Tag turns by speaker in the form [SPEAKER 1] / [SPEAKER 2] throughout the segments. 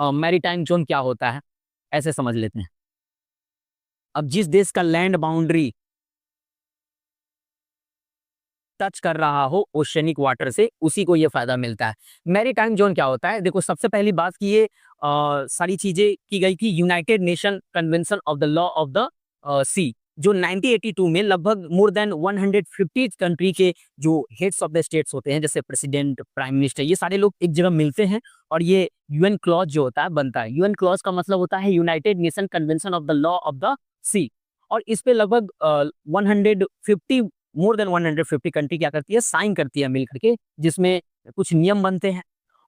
[SPEAKER 1] Maritime zone क्या होता है, ऐसे समझ लेते हैं। अब जिस देश का लैंड बाउंड्री टच कर रहा हो ओशनिक वाटर से, उसी को ये फायदा मिलता है। मैरीटाइम जोन क्या होता है, देखो सबसे पहली बात कि ये सारी चीजें की गई थी United Nation convention of the law of the sea, जो 1982 में लगभग मोर देन 150 कंट्री के जो हेड्स ऑफ द स्टेट्स होते हैं, जैसे प्रेसिडेंट, प्राइम मिनिस्टर, ये सारे लोग एक जगह मिलते हैं और ये यूएन क्लॉज जो होता है बनता है। यूएन क्लॉज का मतलब होता है United Nation convention of the law of the sea, और इस पे लगभग 150 मोर देन 150 कंट्री क्या करती है, साइन करती है मिल करके, जिसमें कुछ नियम बनते हैं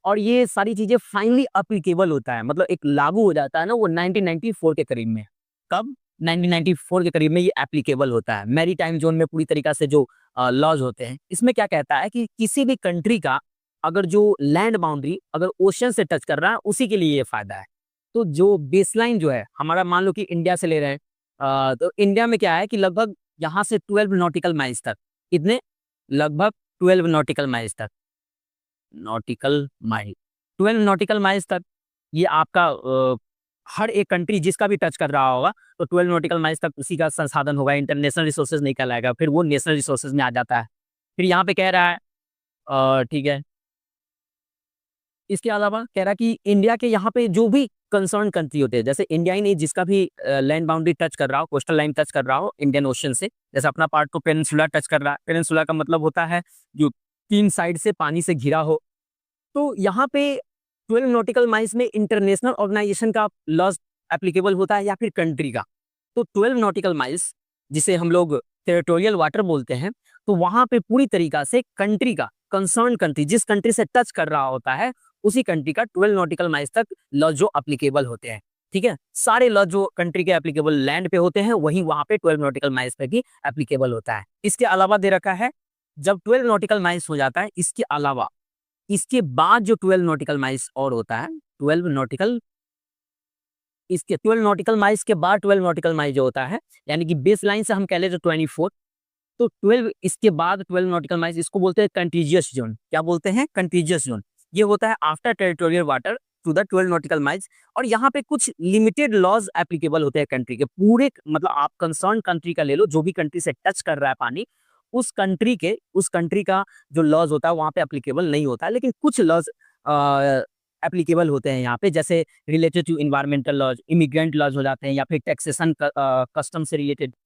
[SPEAKER 1] और ये सारी चीजें फाइनली अप्लीकेबल होता है, मतलब एक लागू हो जाता है ना, वो 1994 के करीब में। कब? 1994 के करीब में ये एप्लीकेबल होता है। मैरीटाइम जोन में पूरी तरीका से जो लॉज होते हैं, इसमें क्या कहता है कि किसी भी कंट्री का अगर जो लैंड बाउंड्री अगर ओशन से टच कर रहा है, उसी के लिए ये फायदा है। तो जो बेसलाइन जो है हमारा, मान लो कि इंडिया से ले रहे हैं, तो इंडिया में क्या है कि लगभग यहाँ से 12 नॉटिकल माइल्स तक, कितने? लगभग 12 नॉटिकल माइल्स तक, नॉटिकल माइल 12 नॉटिकल माइल्स तक ये आपका हर एक कंट्री जिसका भी टच कर रहा होगा, तो 12 नॉटिकल माइल्स तक उसी का संसाधन होगा, इंटरनेशनल रिसोर्सेज नहीं कहलाएगा, फिर वो नेशनल रिसोर्सेज में आ जाता है। फिर यहाँ पे कह रहा है ठीक है, इसके अलावा कह रहा है कि इंडिया के यहाँ पे जो भी कंसर्न कंट्री होते हैं, जैसे इंडिया ही नहीं, जिसका भी लैंड बाउंड्री टच कर रहा हो, कोस्टल लाइन टच कर रहा हो इंडियन ओशन से, जैसे अपना पार्ट तो पेनिनसुला टच कर रहा है, पेनिनसुला का मतलब होता है जो 3 साइड से पानी से घिरा हो, तो यहाँ पे 12 नॉटिकल माइल्स में इंटरनेशनल ऑर्गेनाइजेशन का लॉज एप्लीकेबल होता है या फिर कंट्री का। तो 12 नॉटिकल माइल्स जिसे हम लोग टेरिटोरियल वाटर बोलते हैं, तो वहां पे पूरी तरीका से कंट्री का, कंसर्न कंट्री जिस कंट्री से टच कर रहा होता है, उसी कंट्री का 12 नॉटिकल माइल्स तक लॉज जो एप्लीकेबल होते हैं। ठीक है, सारे लॉज जो कंट्री के एप्लीकेबल लैंड पे होते हैं, वही वहां पे 12 नॉटिकल माइल्स पे भी एप्लीकेबल होता है। इसके अलावा दे रखा है, जब 12 नॉटिकल माइल्स हो जाता है, इसके अलावा इसके बाद जो 12 नॉटिकल माइल्स और होता है, 12 नॉटिकल, इसके 12 नॉटिकल माइल्स के बाद 12 नॉटिकल माइल जो होता है, यानी कि बेस लाइन से हम कह ले तो 24, तो 12 इसके बाद 12 नॉटिकल माइल्स, इसको बोलते हैं कंटीजियस जोन। क्या बोलते हैं? Contiguous zone. ये होता है after territorial water to the 12 nautical miles, और यहाँ पे कुछ लिमिटेड लॉज एप्लीकेबल होते हैं कंट्री के पूरे, मतलब आप कंसर्न कंट्री का ले लो, जो भी कंट्री से टच कर रहा है पानी, उस कंट्री का जो लॉज होता है वहां पे एप्लीकेबल नहीं होता है, लेकिन कुछ लॉज एप्लीकेबल होते हैं यहाँ पे, जैसे related to environmental laws, immigrant laws हो जाते हैं, या फिर टैक्सेशन कस्टम से रिलेटेड।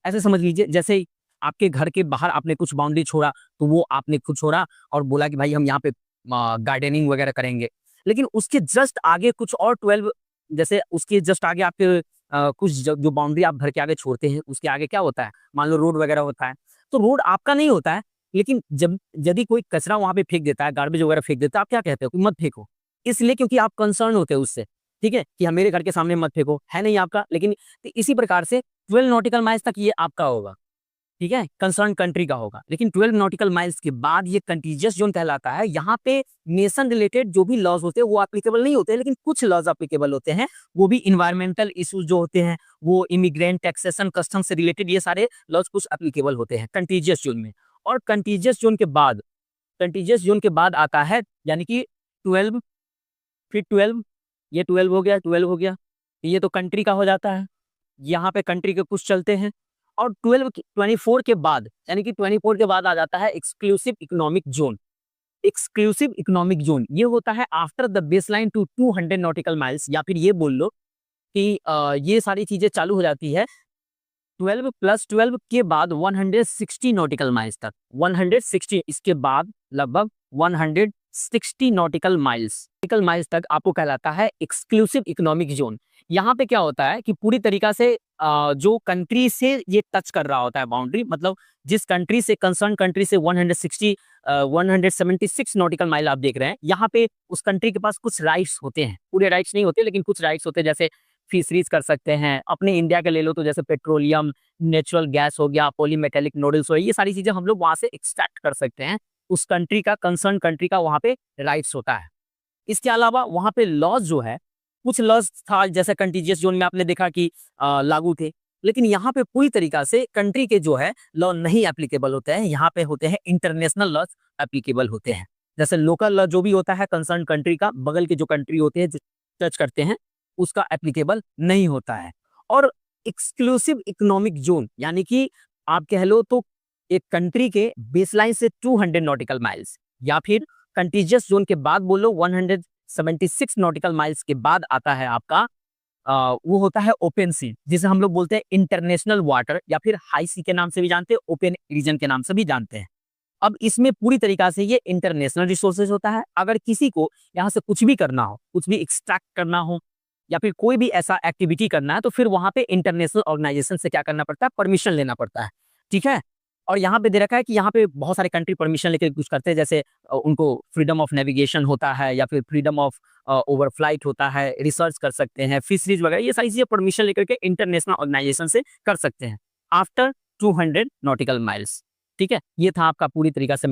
[SPEAKER 1] ऐसे समझ लीजिए, जैसे आपके घर के बाहर आपने कुछ बाउंड्री छोड़ा, तो वो आपने खुद छोड़ा और बोला कि भाई हम यहाँ पे गार्डनिंग वगैरह करेंगे, लेकिन उसके जस्ट आगे कुछ और 12, जैसे उसके जस्ट आगे आपके कुछ जो बाउंड्री आप घर के आगे छोड़ते हैं, उसके आगे क्या होता है, मान लो रोड वगैरह होता है, तो रोड आपका नहीं होता है, लेकिन जब यदि कोई कचरा वहां पे फेंक देता है, गार्बेज वगैरह फेंक देता है, आप क्या कहते हो कि मत फेंको, इसलिए क्योंकि आप कंसर्न होते हैं उससे, ठीक है, कि हम मेरे घर के सामने मत फेंको, है नहीं आपका, लेकिन तो इसी प्रकार से 12 नॉटिकल माइल्स तक ये आपका होगा, ठीक है, कंसर्न कंट्री का होगा, लेकिन 12 नॉटिकल माइल्स के बाद ये कंटीजियस जोन कहलाता है। यहाँ पे नेशन रिलेटेड जो भी लॉज होते हैं वो एप्लीकेबल नहीं होते, लेकिन कुछ लॉज एप्लीकेबल होते हैं, वो भी इन्वायरमेंटल इश्यूज जो होते हैं, वो इमिग्रेंट, टैक्सेशन, कस्टम से रिलेटेड, ये सारे लॉज कुछ एप्लीकेबल होते हैं कंटीजियस जोन में। और कंटीजियस जोन के बाद आता है, यानी कि 12, फिर 12, ये 12 हो गया, 12 हो गया, ये तो कंट्री का हो जाता है, यहाँ पे कंट्री के कुछ चलते हैं, और 24 के बाद, यानी कि 24 के बाद आ जाता है exclusive economic zone. Exclusive economic zone ये होता है after the baseline to 200 nautical miles, या फिर ये बोल लो कि ये सारी चीजें चालू हो जाती है 12 + 12 के बाद 160 नॉटिकल माइल्स तक, 160, इसके बाद लगभग 160 नॉटिकल माइल्स तक आपको कहलाता है एक्सक्लूसिव इकोनॉमिक जोन। यहाँ पे क्या होता है कि पूरी तरीका से जो कंट्री से ये टच कर रहा होता है बाउंड्री, मतलब जिस कंट्री से, कंसर्न कंट्री से 176 नॉटिकल माइल आप देख रहे हैं, यहाँ पे उस कंट्री के पास कुछ राइट्स होते हैं, पूरे राइट्स नहीं होते, लेकिन कुछ राइट्स होते हैं, जैसे फिशरीज कर सकते हैं, अपने इंडिया के ले लो तो जैसे पेट्रोलियम, नेचुरल गैस हो गया, पॉलीमेटेलिक नोडल्स हो गया, ये सारी चीजें हम लोग वहां से एक्सट्रैक्ट कर सकते हैं, उस कंट्री का, कंसर्न कंट्री का वहां पे राइट्स होता है। इसके अलावा वहां पे लॉज जो है, कुछ लॉज था जैसे कंटीजियस जोन में आपने देखा कि लागू थे, लेकिन यहाँ पे पूरी तरीका से कंट्री के जो है लॉ नहीं एप्लीकेबल होते हैं, यहाँ पे होते हैं इंटरनेशनल लॉज एप्लीकेबल होते हैं। जैसे लोकल लॉ जो भी होता है कंसर्न कंट्री का, बगल के जो कंट्री होते हैं टच करते हैं उसका एप्लीकेबल नहीं होता है। और एक्सक्लूसिव इकोनॉमिक जोन यानी कि आप कह लो तो एक कंट्री के बेसलाइन से 200 नॉटिकल माइल्स या फिर कंटीजियस जोन के बाद बोलो 176 नॉटिकल माइल्स के बाद आता है आपका वो होता है ओपन सी, जिसे हम लोग बोलते हैं इंटरनेशनल वाटर या फिर हाई सी के नाम से भी जानते हैं, ओपन रीजन के नाम से भी जानते हैं। अब इसमें पूरी तरीका से ये इंटरनेशनल रिसोर्सेज होता है। अगर किसी को यहाँ से कुछ भी करना हो, कुछ भी एक्सट्रैक्ट करना हो या फिर कोई भी ऐसा एक्टिविटी करना है तो फिर वहां पे इंटरनेशनल ऑर्गेनाइजेशन से क्या करना पड़ता है, परमिशन लेना पड़ता है। ठीक है। और यहाँ पे दे रखा है कि यहाँ पे बहुत सारे कंट्री परमिशन लेकर कुछ करते हैं, जैसे उनको फ्रीडम ऑफ नेविगेशन होता है या फिर फ्रीडम ऑफ ओवर फ्लाइट होता है, रिसर्च कर सकते हैं, फिशरीज वगैरह, ये सारी चीजें परमिशन लेकर के इंटरनेशनल ऑर्गेनाइजेशन से कर सकते हैं आफ्टर 200 नॉटिकल माइल्स। ठीक है, ये था आपका पूरी तरीका से